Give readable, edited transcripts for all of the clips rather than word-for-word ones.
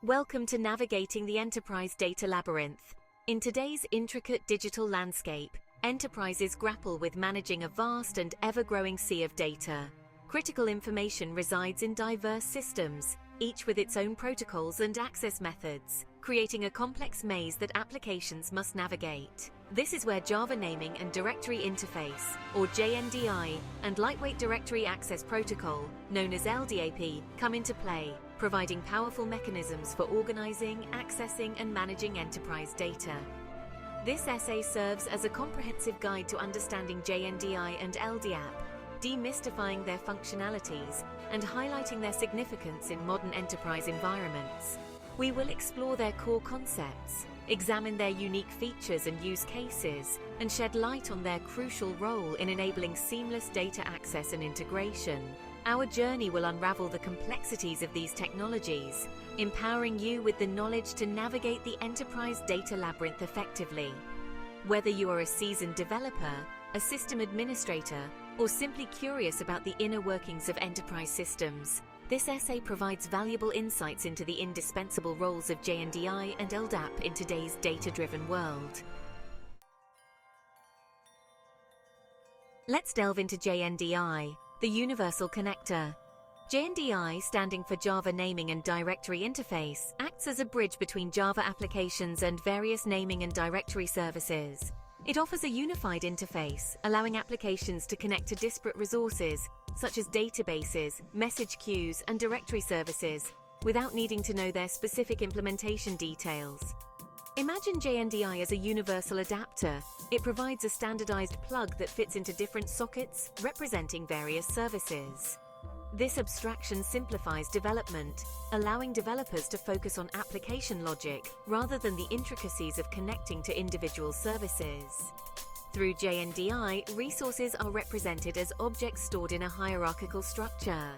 Welcome to navigating the enterprise data labyrinth. In today's intricate digital landscape, enterprises grapple with managing a vast and ever-growing sea of data. Critical information resides in diverse systems, each with its own protocols and access methods, creating a complex maze that applications must navigate. This is where Java Naming and Directory Interface, or JNDI, and Lightweight Directory Access Protocol, known as LDAP, come into play, providing powerful mechanisms for organizing, accessing, and managing enterprise data. This essay serves as a comprehensive guide to understanding JNDI and LDAP, demystifying their functionalities and highlighting their significance in modern enterprise environments. We will explore their core concepts, examine their unique features and use cases, and shed light on their crucial role in enabling seamless data access and integration. Our journey will unravel the complexities of these technologies, empowering you with the knowledge to navigate the enterprise data labyrinth effectively. Whether you are a seasoned developer, a system administrator, or simply curious about the inner workings of enterprise systems, this essay provides valuable insights into the indispensable roles of JNDI and LDAP in today's data-driven world. Let's delve into JNDI, the Universal Connector. JNDI, standing for Java Naming and Directory Interface, acts as a bridge between Java applications and various naming and directory services. It offers a unified interface, allowing applications to connect to disparate resources, such as databases, message queues, and directory services, without needing to know their specific implementation details. Imagine JNDI as a universal adapter. It provides a standardized plug that fits into different sockets, representing various services. This abstraction simplifies development, allowing developers to focus on application logic rather than the intricacies of connecting to individual services. Through JNDI, resources are represented as objects stored in a hierarchical structure.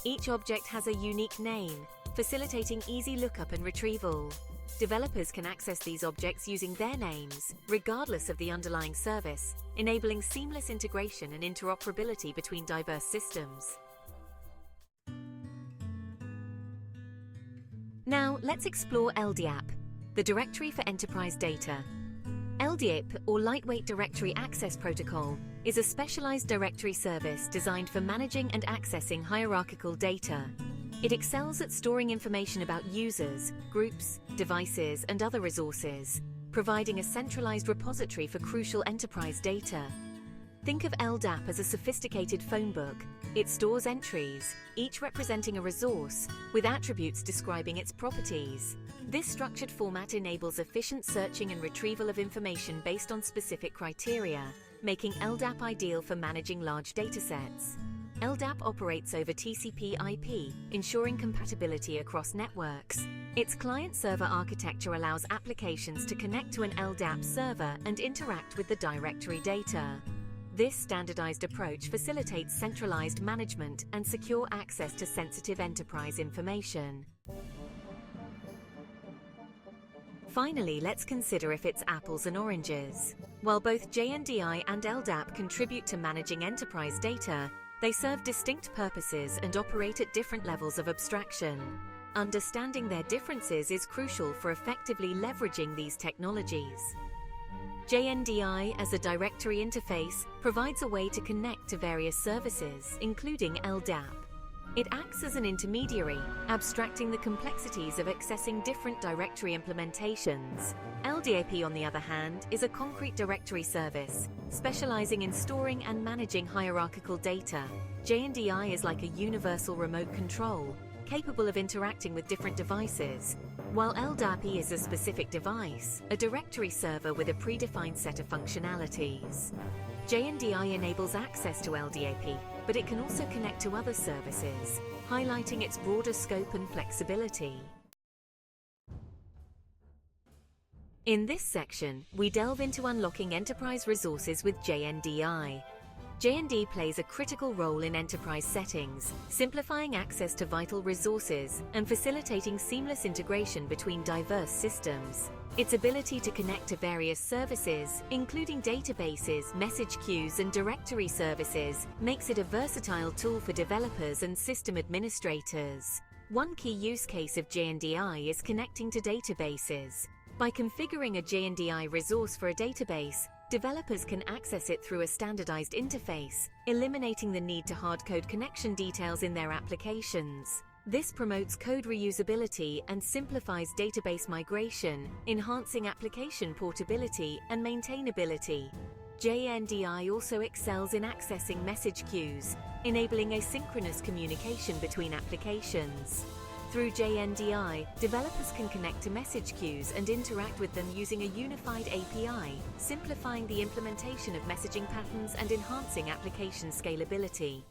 Each object has a unique name, facilitating easy lookup and retrieval. Developers can access these objects using their names, regardless of the underlying service, enabling seamless integration and interoperability between diverse systems. Now, let's explore LDAP, the Directory for Enterprise Data. LDAP, or Lightweight Directory Access Protocol, is a specialized directory service designed for managing and accessing hierarchical data. It excels at storing information about users, groups, devices, and other resources, providing a centralized repository for crucial enterprise data. Think of LDAP as a sophisticated phone book. It stores entries, each representing a resource, with attributes describing its properties. This structured format enables efficient searching and retrieval of information based on specific criteria, making LDAP ideal for managing large datasets. LDAP operates over TCP/IP, ensuring compatibility across networks. Its client-server architecture allows applications to connect to an LDAP server and interact with the directory data. This standardized approach facilitates centralized management and secure access to sensitive enterprise information. Finally, let's consider if it's apples and oranges. While both JNDI and LDAP contribute to managing enterprise data, they serve distinct purposes and operate at different levels of abstraction. Understanding their differences is crucial for effectively leveraging these technologies. JNDI, as a directory interface, provides a way to connect to various services, including LDAP. It acts as an intermediary, abstracting the complexities of accessing different directory implementations. LDAP, on the other hand, is a concrete directory service, specializing in storing and managing hierarchical data. JNDI is like a universal remote control, capable of interacting with different devices, while LDAP is a specific device, a directory server with a predefined set of functionalities. JNDI enables access to LDAP, but it can also connect to other services, highlighting its broader scope and flexibility. In this section, we delve into unlocking enterprise resources with JNDI. JNDI plays a critical role in enterprise settings, simplifying access to vital resources and facilitating seamless integration between diverse systems. Its ability to connect to various services, including databases, message queues, and directory services, makes it a versatile tool for developers and system administrators. One key use case of JNDI is connecting to databases. By configuring a JNDI resource for a database, developers can access it through a standardized interface, eliminating the need to hard-code connection details in their applications. This promotes code reusability and simplifies database migration, enhancing application portability and maintainability. JNDI also excels in accessing message queues, enabling asynchronous communication between applications. Through JNDI, developers can connect to message queues and interact with them using a unified API, simplifying the implementation of messaging patterns and enhancing application scalability.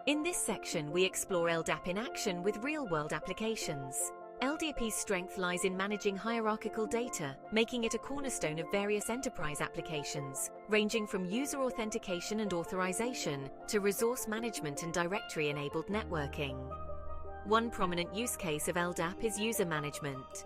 In this section, we explore LDAP in action with real-world applications. LDAP's strength lies in managing hierarchical data, making it a cornerstone of various enterprise applications, ranging from user authentication and authorization to resource management and directory-enabled networking. One prominent use case of LDAP is user management.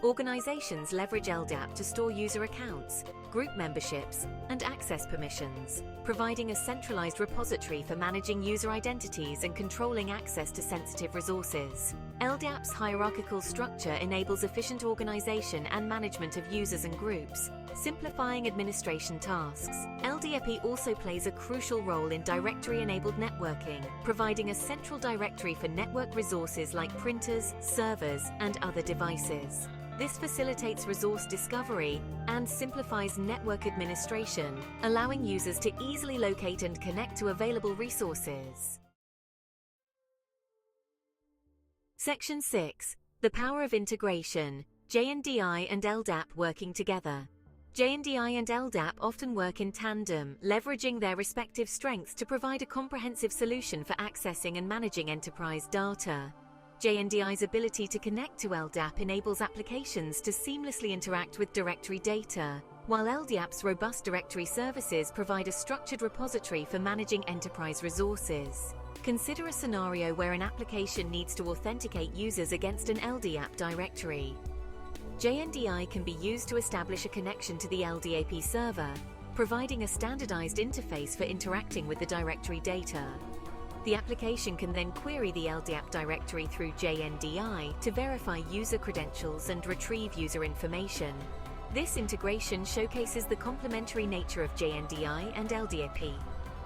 Organizations leverage LDAP to store user accounts, group memberships, and access permissions, providing a centralized repository for managing user identities and controlling access to sensitive resources. LDAP's hierarchical structure enables efficient organization and management of users and groups, simplifying administration tasks. LDAP also plays a crucial role in directory-enabled networking, providing a central directory for network resources like printers, servers, and other devices. This facilitates resource discovery and simplifies network administration, allowing users to easily locate and connect to available resources. Section 6. The power of integration. JNDI and LDAP working together. JNDI and LDAP often work in tandem, leveraging their respective strengths to provide a comprehensive solution for accessing and managing enterprise data. JNDI's ability to connect to LDAP enables applications to seamlessly interact with directory data, while LDAP's robust directory services provide a structured repository for managing enterprise resources. Consider a scenario where an application needs to authenticate users against an LDAP directory. JNDI can be used to establish a connection to the LDAP server, providing a standardized interface for interacting with the directory data. The application can then query the LDAP directory through JNDI to verify user credentials and retrieve user information. This integration showcases the complementary nature of JNDI and LDAP.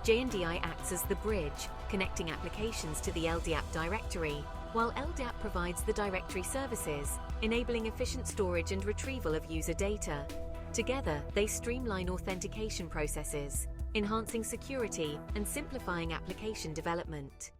JNDI acts as the bridge, connecting applications to the LDAP directory, while LDAP provides the directory services, enabling efficient storage and retrieval of user data. Together, they streamline authentication processes, enhancing security and simplifying application development.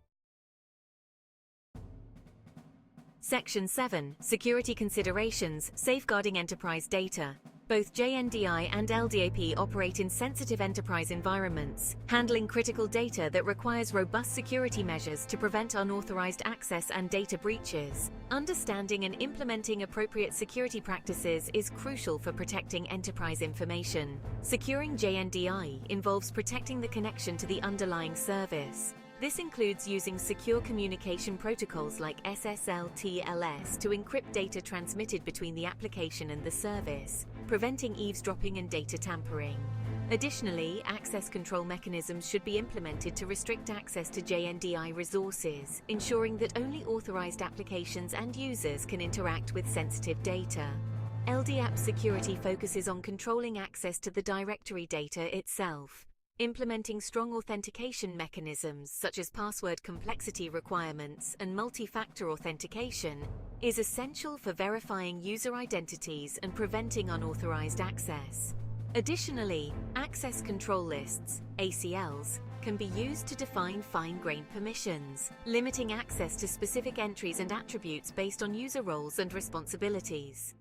Section 7. Security considerations, safeguarding enterprise data. Both JNDI and LDAP operate in sensitive enterprise environments, handling critical data that requires robust security measures to prevent unauthorized access and data breaches. Understanding and implementing appropriate security practices is crucial for protecting enterprise information. Securing JNDI involves protecting the connection to the underlying service. This includes using secure communication protocols like SSL/TLS to encrypt data transmitted between the application and the service, preventing eavesdropping and data tampering. Additionally, access control mechanisms should be implemented to restrict access to JNDI resources, ensuring that only authorized applications and users can interact with sensitive data. LDAP security focuses on controlling access to the directory data itself. Implementing strong authentication mechanisms such as password complexity requirements and multi-factor authentication is essential for verifying user identities and preventing unauthorized access. Additionally, access control lists, ACLs, can be used to define fine-grained permissions, limiting access to specific entries and attributes based on user roles and responsibilities.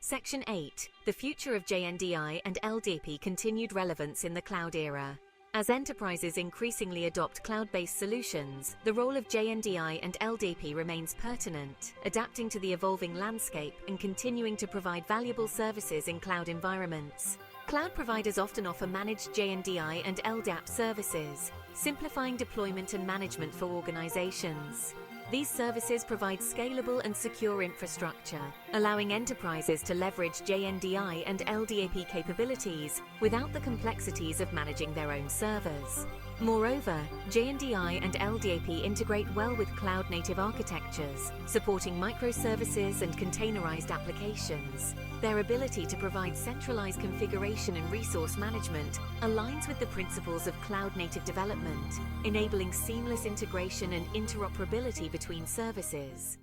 Section 8. The future of JNDI and LDAP continued relevance in the cloud era. As enterprises increasingly adopt cloud-based solutions, the role of JNDI and LDAP remains pertinent, adapting to the evolving landscape and continuing to provide valuable services in cloud environments. Cloud providers often offer managed JNDI and LDAP services, simplifying deployment and management for organizations. These services provide scalable and secure infrastructure, allowing enterprises to leverage JNDI and LDAP capabilities without the complexities of managing their own servers. Moreover, JNDI and LDAP integrate well with cloud-native architectures, supporting microservices and containerized applications. Their ability to provide centralized configuration and resource management aligns with the principles of cloud-native development, enabling seamless integration and interoperability between services.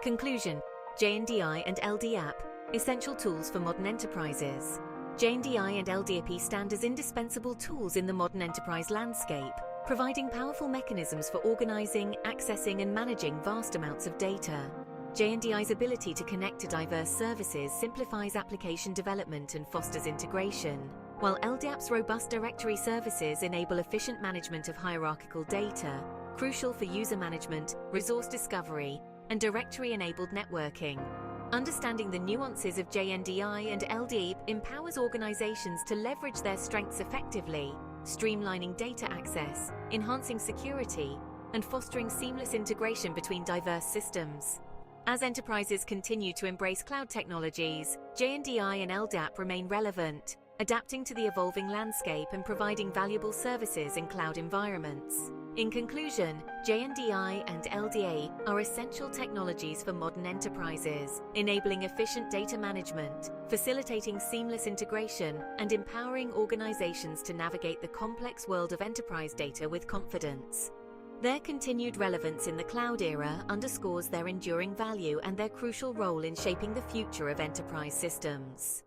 Conclusion: JNDI and LDAP, essential tools for modern enterprises. JNDI and LDAP stand as indispensable tools in the modern enterprise landscape, providing powerful mechanisms for organizing, accessing, and managing vast amounts of data. JNDI's ability to connect to diverse services simplifies application development and fosters integration, while LDAP's robust directory services enable efficient management of hierarchical data, crucial for user management, resource discovery, and directory-enabled networking. Understanding the nuances of JNDI and LDAP empowers organizations to leverage their strengths effectively, streamlining data access, enhancing security, and fostering seamless integration between diverse systems. As enterprises continue to embrace cloud technologies, JNDI and LDAP remain relevant, adapting to the evolving landscape and providing valuable services in cloud environments. In conclusion, JNDI and LDA are essential technologies for modern enterprises, enabling efficient data management, facilitating seamless integration, and empowering organizations to navigate the complex world of enterprise data with confidence. Their continued relevance in the cloud era underscores their enduring value and their crucial role in shaping the future of enterprise systems.